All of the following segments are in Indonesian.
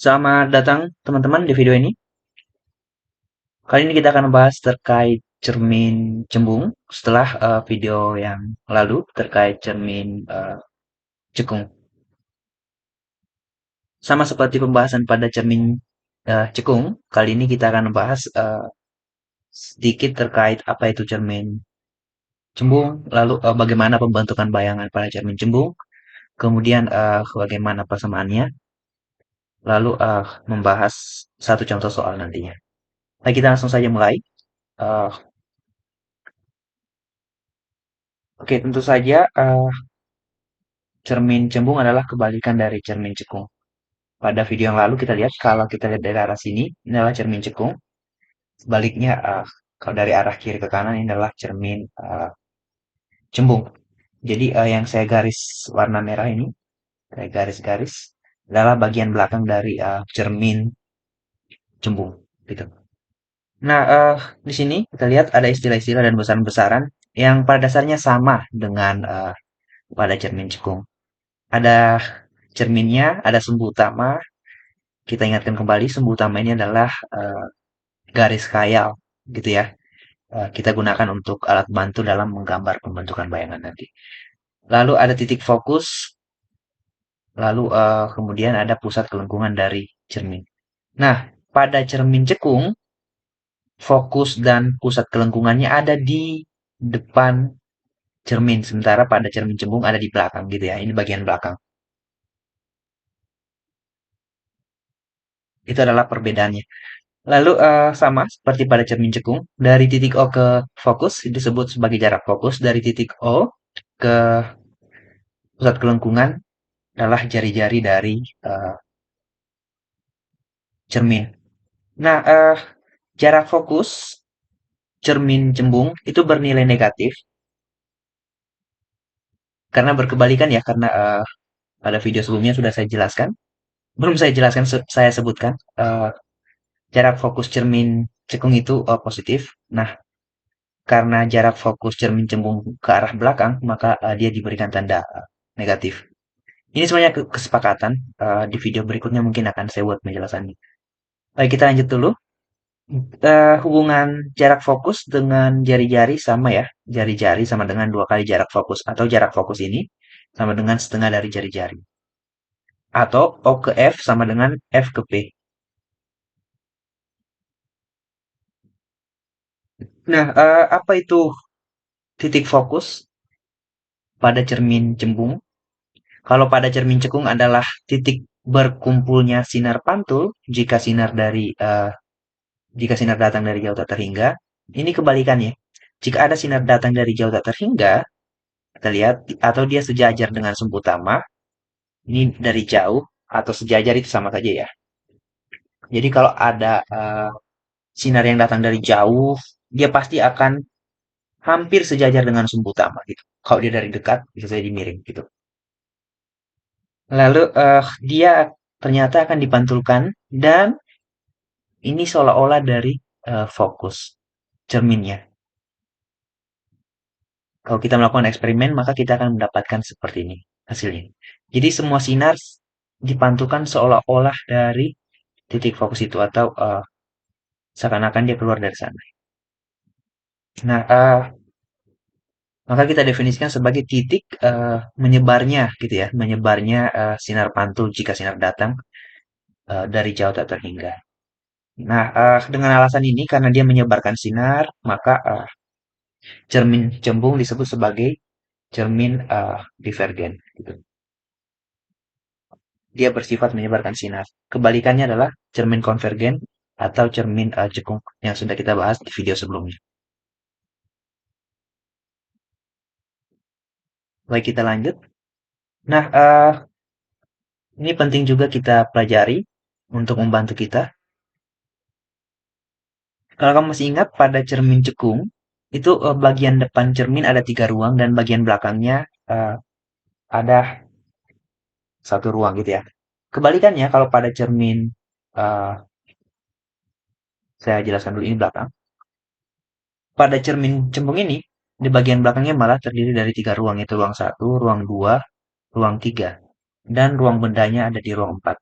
Selamat datang teman-teman di video ini. Kali ini kita akan membahas terkait cermin cembung setelah video yang lalu terkait cermin cekung. Sama seperti pembahasan pada cermin cekung, kali ini kita akan membahas sedikit terkait apa itu cermin cembung, lalu bagaimana pembentukan bayangan pada cermin cembung, kemudian bagaimana persamaannya, lalu membahas satu contoh soal nantinya. Nah, kita langsung saja mulai. Eh, Oke, tentu saja cermin cembung adalah kebalikan dari cermin cekung. Pada video yang lalu kita lihat, kalau kita lihat dari arah sini, ini adalah cermin cekung. Sebaliknya, kalau dari arah kiri ke kanan, ini adalah cermin cembung. Jadi yang saya garis warna merah ini, saya garis-garis, adalah bagian belakang dari cermin cembung. Gitu. Nah, di sini kita lihat ada istilah-istilah dan besaran-besaran yang pada dasarnya sama dengan pada cermin cekung. Ada cerminnya, ada sumbu utama. Kita ingatkan kembali sumbu utama ini adalah garis khayal gitu ya. Kita gunakan untuk alat bantu dalam menggambar pembentukan bayangan nanti. Lalu ada titik fokus, lalu kemudian ada pusat kelengkungan dari cermin. Nah, pada cermin cekung, fokus dan pusat kelengkungannya ada di depan cermin, sementara pada cermin cembung ada di belakang gitu ya. Ini bagian belakang. Itu adalah perbedaannya. Lalu sama seperti pada cermin cekung, dari titik O ke fokus disebut sebagai jarak fokus, dari titik O ke pusat kelengkungan adalah jari-jari dari cermin. Nah, jarak fokus cermin cembung itu bernilai negatif karena berkebalikan ya, karena pada video sebelumnya sudah saya jelaskan. Belum saya jelaskan, saya sebutkan jarak fokus cermin cekung itu positif. Nah, karena jarak fokus cermin cembung ke arah belakang, maka dia diberikan tanda negatif. Ini semuanya kesepakatan. Di video berikutnya mungkin akan saya buat penjelasannya. Baik, kita lanjut dulu. Hubungan jarak fokus dengan jari-jari sama ya. Jari-jari sama dengan 2 kali jarak fokus. Atau jarak fokus ini sama dengan setengah dari jari-jari. Atau O ke F sama dengan F ke P. Nah, apa itu titik fokus pada cermin cembung? Kalau pada cermin cekung adalah titik berkumpulnya sinar pantul jika sinar datang dari jauh tak terhingga. Ini kebalikannya. Jika ada sinar datang dari jauh tak terhingga, kita lihat atau dia sejajar dengan sumbu utama, ini dari jauh atau sejajar itu sama saja ya. Jadi kalau ada sinar yang datang dari jauh, dia pasti akan hampir sejajar dengan sumbu utama gitu. Kalau dia dari dekat, bisa jadi miring gitu. Lalu dia ternyata akan dipantulkan dan ini seolah-olah dari fokus cerminnya. Kalau kita melakukan eksperimen, maka kita akan mendapatkan seperti ini hasilnya. Jadi semua sinar dipantulkan seolah-olah dari titik fokus itu atau seakan-akan dia keluar dari sana. Nah, maka kita definisikan sebagai titik menyebarnya gitu ya, menyebarnya sinar pantul jika sinar datang dari jauh tak terhingga. Nah, dengan alasan ini karena dia menyebarkan sinar, maka cermin cembung disebut sebagai cermin divergen. Gitu. Dia bersifat menyebarkan sinar. Kebalikannya adalah cermin konvergen atau cermin cekung yang sudah kita bahas di video sebelumnya. Baik, kita lanjut. Nah, ini penting juga kita pelajari untuk membantu kita. Kalau kamu masih ingat pada cermin cekung, itu bagian depan cermin ada 3 ruang dan bagian belakangnya ada 1 ruang gitu ya. Kebalikannya kalau pada cermin, eh, saya jelaskan dulu ini belakang. Pada cermin cembung ini, di bagian belakangnya malah terdiri dari 3 ruang, itu ruang 1, ruang 2, ruang 3. Dan ruang bendanya ada di ruang 4.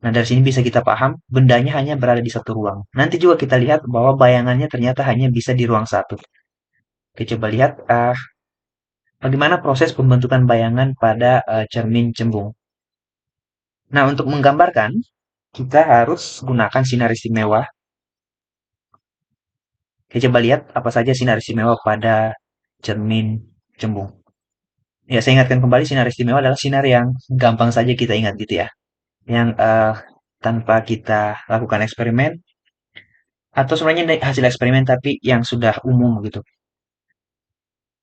Nah, dari sini bisa kita paham bendanya hanya berada di satu ruang. Nanti juga kita lihat bahwa bayangannya ternyata hanya bisa di ruang satu. Oke, coba lihat bagaimana proses pembentukan bayangan pada cermin cembung. Nah, untuk menggambarkan, kita harus gunakan sinar istimewa. Oke, coba lihat apa saja sinar istimewa pada cermin cembung. Ya, saya ingatkan kembali sinar istimewa adalah sinar yang gampang saja kita ingat gitu ya. Yang tanpa kita lakukan eksperimen, atau sebenarnya hasil eksperimen tapi yang sudah umum gitu.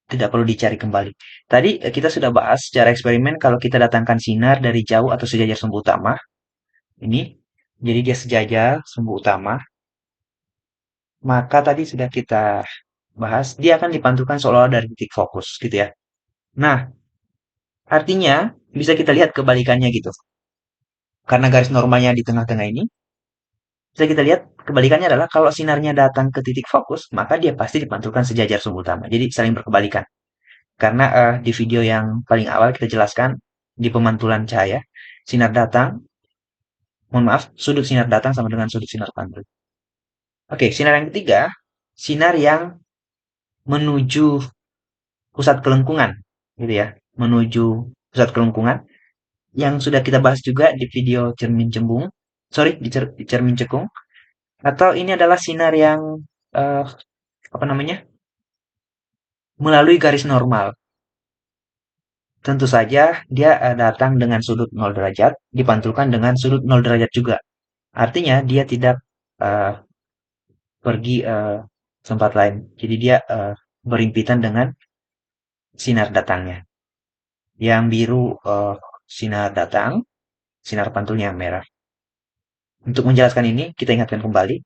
Tidak perlu dicari kembali. Tadi kita sudah bahas secara eksperimen kalau kita datangkan sinar dari jauh atau sejajar sumbu utama. Ini, jadi dia sejajar sumbu utama. Maka tadi sudah kita bahas, dia akan dipantulkan seolah-olah dari titik fokus gitu ya. Nah, artinya bisa kita lihat kebalikannya gitu. Karena garis normalnya di tengah-tengah ini, bisa kita lihat kebalikannya adalah kalau sinarnya datang ke titik fokus, maka dia pasti dipantulkan sejajar sumbu utama. Jadi saling berkebalikan. Karena di video yang paling awal kita jelaskan di pemantulan cahaya, sinar datang, mohon maaf, sudut sinar datang sama dengan sudut sinar pantul. Oke, sinar yang ketiga, sinar yang menuju pusat kelengkungan, gitu ya, menuju pusat kelengkungan, yang sudah kita bahas juga di video cermin cembung, sorry, di cermin cekung, atau ini adalah sinar yang eh, apa namanya, melalui garis normal. Tentu saja dia datang dengan sudut 0 derajat, dipantulkan dengan sudut 0 derajat juga. Artinya dia tidak eh, pergi tempat lain. Jadi dia berhimpitan dengan sinar datangnya. Yang biru sinar datang, sinar pantulnya yang merah. Untuk menjelaskan ini, kita ingatkan kembali.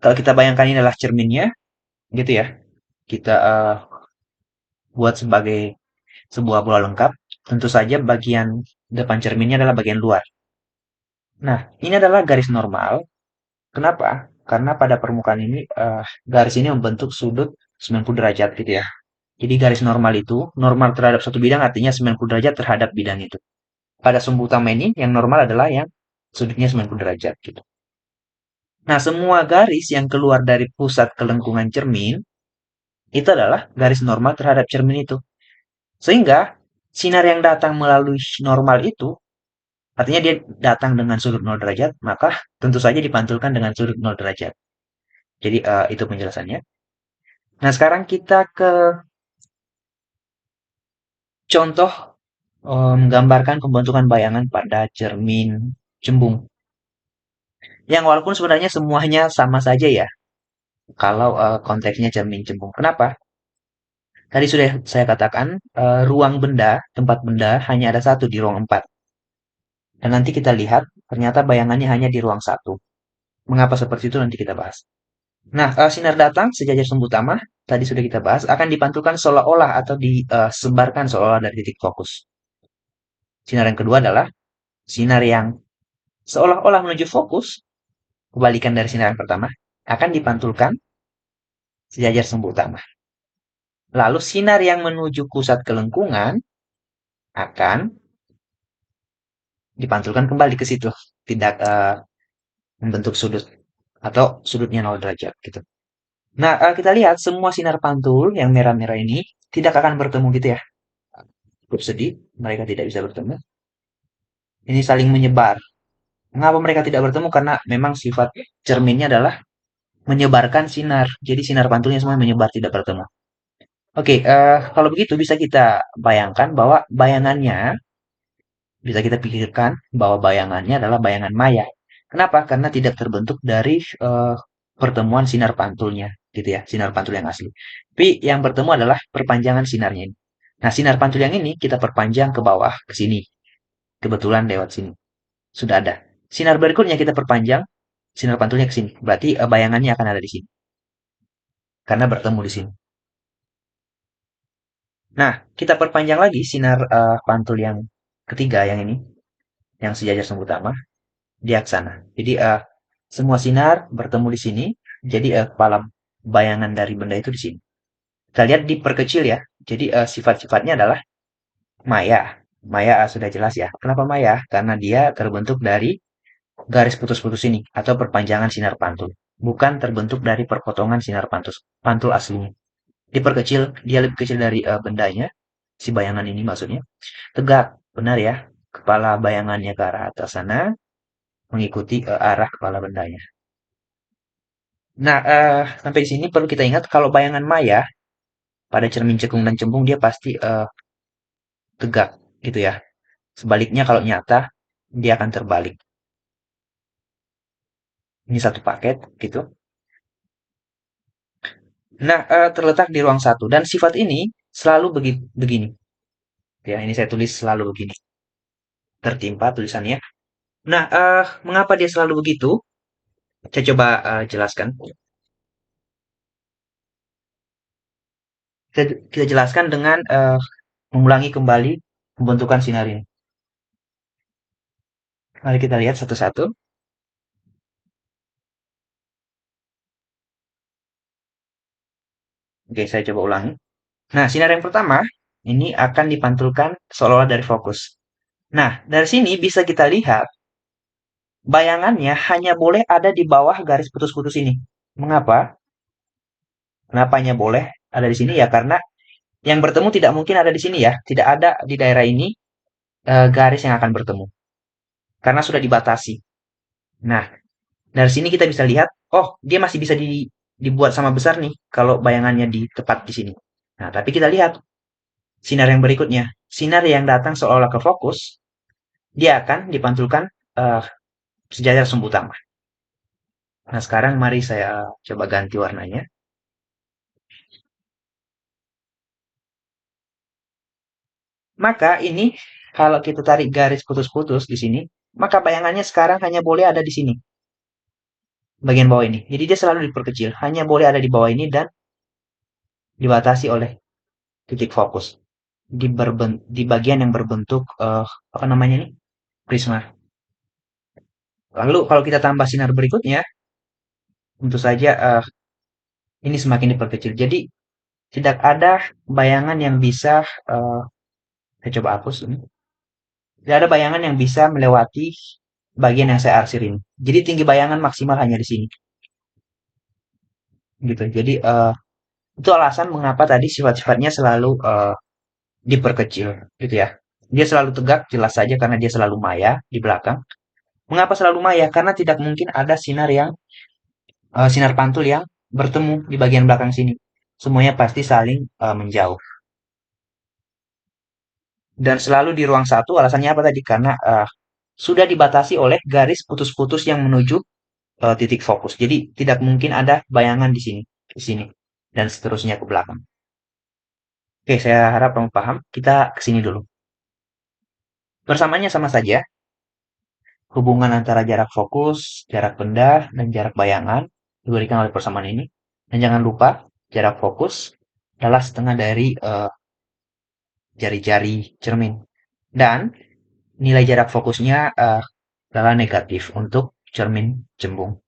Kalau kita bayangkan ini adalah cerminnya, gitu ya. Kita buat sebagai sebuah bola lengkap. Tentu saja bagian depan cerminnya adalah bagian luar. Nah, ini adalah garis normal. Kenapa? Karena pada permukaan ini, garis ini membentuk sudut 90 derajat gitu ya. Jadi garis normal itu, normal terhadap satu bidang artinya 90 derajat terhadap bidang itu. Pada sumbu utama ini, yang normal adalah yang sudutnya 90 derajat gitu. Nah, semua garis yang keluar dari pusat kelengkungan cermin, itu adalah garis normal terhadap cermin itu. Sehingga, sinar yang datang melalui normal itu, artinya dia datang dengan sudut 0 derajat, maka tentu saja dipantulkan dengan sudut 0 derajat. Jadi, itu penjelasannya. Nah, sekarang kita ke contoh menggambarkan pembentukan bayangan pada cermin cembung. Yang walaupun sebenarnya semuanya sama saja ya, kalau konteksnya cermin cembung. Kenapa? Tadi sudah saya katakan, ruang benda, tempat benda hanya ada satu di ruang 4. Dan nanti kita lihat, ternyata bayangannya hanya di ruang satu. Mengapa seperti itu nanti kita bahas. Nah, sinar datang sejajar sumbu utama, tadi sudah kita bahas, akan dipantulkan seolah-olah atau disebarkan seolah-olah dari titik fokus. Sinar yang kedua adalah sinar yang seolah-olah menuju fokus, kebalikan dari sinar yang pertama, akan dipantulkan sejajar sumbu utama. Lalu sinar yang menuju pusat kelengkungan akan dipantulkan kembali ke situ, tidak membentuk sudut atau sudutnya 0 derajat gitu. Nah, kita lihat semua sinar pantul yang merah-merah ini tidak akan bertemu gitu ya. Cukup sedih, mereka tidak bisa bertemu. Ini saling menyebar. Mengapa mereka tidak bertemu? Karena memang sifat cerminnya adalah menyebarkan sinar. Jadi sinar pantulnya semua menyebar, tidak bertemu. Oke, kalau begitu bisa kita bayangkan bahwa bayangannya, bisa kita pikirkan bahwa bayangannya adalah bayangan maya. Kenapa? Karena tidak terbentuk dari pertemuan sinar pantulnya, gitu ya, sinar pantul yang asli. Tapi yang bertemu adalah perpanjangan sinarnya ini. Nah, sinar pantul yang ini kita perpanjang ke bawah, ke sini. Kebetulan lewat sini. Sudah ada. Sinar berikutnya kita perpanjang, sinar pantulnya ke sini. Berarti bayangannya akan ada di sini. Karena bertemu di sini. Nah, kita perpanjang lagi sinar pantul yang ketiga, yang ini. Yang sejajar sumbu utama. Di aksana. Jadi semua sinar bertemu di sini. Jadi kepala bayangan dari benda itu di sini. Kita lihat diperkecil ya. Jadi sifat-sifatnya adalah maya. Maya sudah jelas ya. Kenapa maya? Karena dia terbentuk dari garis putus-putus ini atau perpanjangan sinar pantul, bukan terbentuk dari perpotongan sinar pantul aslinya. Diperkecil, dia lebih kecil dari bendanya, si bayangan ini maksudnya. Tegak, benar ya. Kepala bayangannya ke arah atas sana, mengikuti arah kepala bendanya. Nah, sampai di sini perlu kita ingat kalau bayangan maya pada cermin cekung dan cembung dia pasti tegak gitu ya. Sebaliknya kalau nyata dia akan terbalik. Ini satu paket gitu. Nah, terletak di ruang satu dan sifat ini selalu begini. Ya, ini saya tulis selalu begini. Tertimpa tulisannya. Nah, mengapa dia selalu begitu? Saya coba jelaskan. Kita jelaskan dengan mengulangi kembali pembentukan sinar ini. Mari kita lihat satu-satu. Oke, saya coba ulangi. Nah, sinar yang pertama ini akan dipantulkan seolah-olah dari fokus. Nah, dari sini bisa kita lihat bayangannya hanya boleh ada di bawah garis putus-putus ini. Mengapa? Kenapa hanya boleh ada di sini? Ya karena yang bertemu tidak mungkin ada di sini ya. Tidak ada di daerah ini garis yang akan bertemu. Karena sudah dibatasi. Nah, dari sini kita bisa lihat, oh dia masih bisa dibuat sama besar nih kalau bayangannya di tepat di sini. Nah, tapi kita lihat sinar yang berikutnya. Sinar yang datang seolah-olah ke fokus, dia akan dipantulkan uh, sejajar sumbu utama. Nah, sekarang mari saya coba ganti warnanya. Maka ini kalau kita tarik garis putus-putus di sini, maka bayangannya sekarang hanya boleh ada di sini, bagian bawah ini. Jadi dia selalu diperkecil, hanya boleh ada di bawah ini dan dibatasi oleh titik fokus di bagian yang berbentuk apa namanya ini? Prisma. Lalu kalau kita tambah sinar berikutnya, tentu saja ini semakin diperkecil. Jadi tidak ada bayangan yang bisa saya coba hapus ini. Tidak ada bayangan yang bisa melewati bagian yang saya arsir ini. Jadi tinggi bayangan maksimal hanya di sini. Gitu. Jadi itu alasan mengapa tadi sifat-sifatnya selalu diperkecil gitu ya. Dia selalu tegak jelas saja karena dia selalu maya di belakang. Mengapa selalu maya? Karena tidak mungkin ada sinar pantul yang bertemu di bagian belakang sini. Semuanya pasti saling menjauh. Dan selalu di ruang satu alasannya apa tadi? Karena sudah dibatasi oleh garis putus-putus yang menuju titik fokus. Jadi tidak mungkin ada bayangan di sini, dan seterusnya ke belakang. Oke, saya harap kamu paham. Kita ke sini dulu. Persamaannya sama saja. Hubungan antara jarak fokus, jarak benda, dan jarak bayangan diberikan oleh persamaan ini. Dan jangan lupa, jarak fokus adalah setengah dari jari-jari cermin. Dan nilai jarak fokusnya adalah negatif untuk cermin cembung.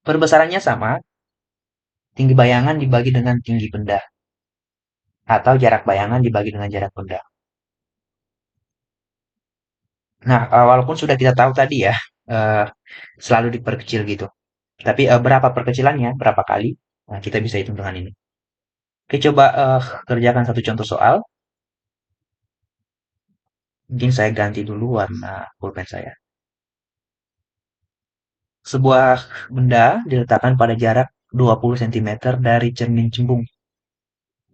Perbesarannya sama, tinggi bayangan dibagi dengan tinggi benda, atau jarak bayangan dibagi dengan jarak benda. Nah, walaupun sudah kita tahu tadi ya, eh, selalu diperkecil gitu. Tapi berapa perkecilannya, berapa kali, nah, kita bisa hitung dengan ini. Oke, coba kerjakan satu contoh soal. Mungkin saya ganti dulu warna pulpen saya. Sebuah benda diletakkan pada jarak 20 cm dari cermin cembung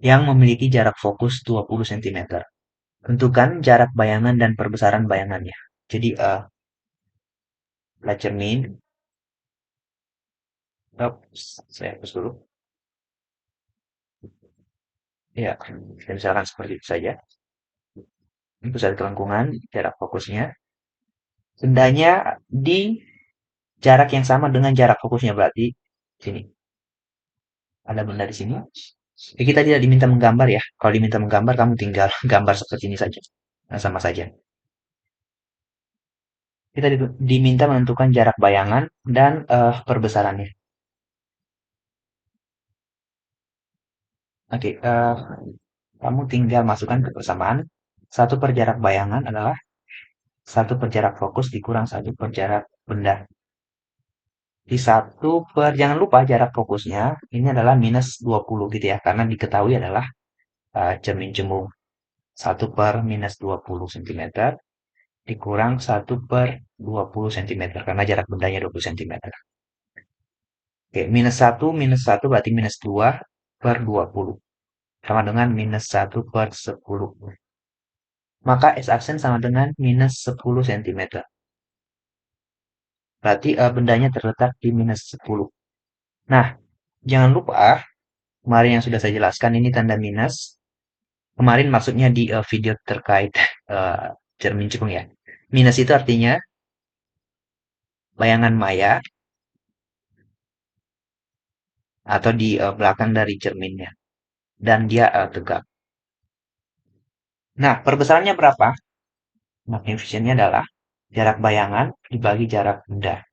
yang memiliki jarak fokus 20 cm. Tentukan jarak bayangan dan perbesaran bayangannya. Jadi, cermin, saya hapus dulu. Ya, dan misalkan seperti itu saja. Ini pusat kelengkungan, jarak fokusnya. Bendanya di jarak yang sama dengan jarak fokusnya berarti sini. Ada benda di sini. Kita tidak diminta menggambar ya. Kalau diminta menggambar, kamu tinggal gambar seperti ini saja. Nah, sama saja. Kita diminta menentukan jarak bayangan dan perbesarannya. Oke, kamu tinggal masukkan ke persamaan. Satu per jarak bayangan adalah satu per jarak fokus dikurang satu per jarak benda. Di satu per, jangan lupa jarak fokusnya ini adalah minus 20 gitu ya, karena diketahui adalah cermin cembung. Satu per minus 20 cm dikurang satu per 20 cm, karena jarak bendanya 20 cm. Oke, minus satu berarti minus 2 per 20. Sama dengan minus satu per 10. Maka S aksen sama dengan minus 10 cm. Berarti bendanya terletak di minus 10. Nah, jangan lupa kemarin yang sudah saya jelaskan ini tanda minus. Kemarin maksudnya di video terkait cermin cekung ya. Minus itu artinya bayangan maya atau di belakang dari cerminnya. Dan dia tegak. Nah, perbesarannya berapa? Magnificentnya adalah jarak bayangan dibagi jarak benda.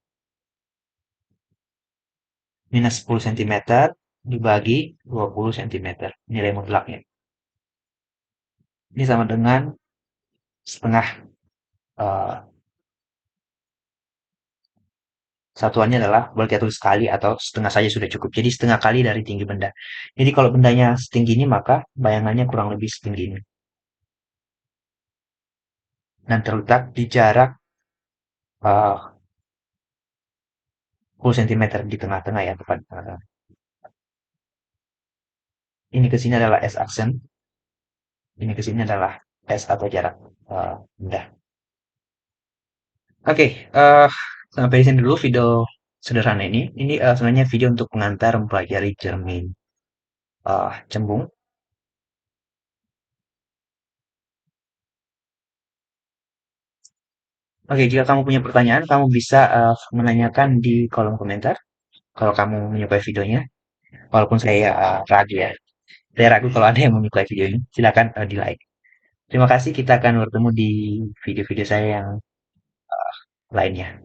Minus 10 cm dibagi 20 cm. Nilai mutlaknya. Ini sama dengan setengah. eh, Satuannya adalah boleh kita tulis sekali atau setengah saja sudah cukup. Jadi setengah kali dari tinggi benda. Jadi kalau bendanya setinggi ini maka bayangannya kurang lebih setinggi ini. Dan terletak di jarak 10 cm di tengah-tengah ya tepat. Ini ke sini adalah S aksen. Ini ke sini adalah S atau jarak benda. Oke, sampai di sini dulu video sederhana ini. Ini sebenarnya video untuk pengantar mempelajari cermin cembung. Oke, jika kamu punya pertanyaan, kamu bisa menanyakan di kolom komentar. Kalau kamu menyukai videonya, walaupun saya ragu ya. Saya ragu kalau ada yang menyukai video ini, silakan di like. Terima kasih, kita akan bertemu di video-video saya yang lainnya.